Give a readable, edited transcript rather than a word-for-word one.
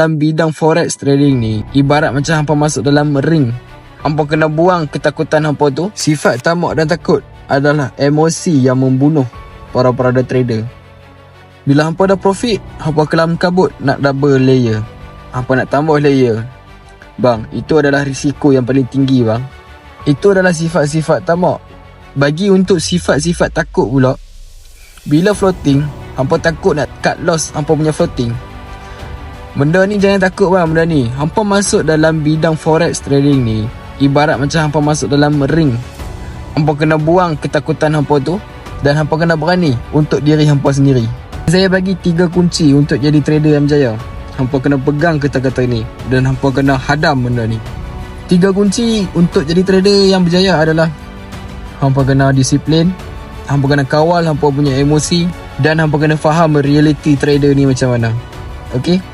Dalam bidang forex trading ni, ibarat macam hampa masuk dalam ring. Hampa kena buang ketakutan hampa tu. Sifat tamak dan takut adalah emosi yang membunuh para trader. Bila hampa dah profit, hampa kelam kabut nak double layer. Hampa nak tambah layer. Bang, itu adalah risiko yang paling tinggi bang. Itu adalah sifat-sifat tamak. Bagi untuk sifat-sifat takut pula, bila floating, hampa takut nak cut loss hampa punya floating. Benda ni jangan takut bang, benda ni. Hampa masuk dalam bidang forex trading ni, ibarat macam hampa masuk dalam ring. Hampa kena buang ketakutan hampa tu dan hampa kena berani untuk diri hampa sendiri. Saya bagi 3 kunci untuk jadi trader yang berjaya. Hampa kena pegang kata-kata ni dan hampa kena hadam benda ni. 3 kunci untuk jadi trader yang berjaya adalah hampa kena disiplin, hampa kena kawal hampa punya emosi dan hampa kena faham reality trader ni macam mana. Okey?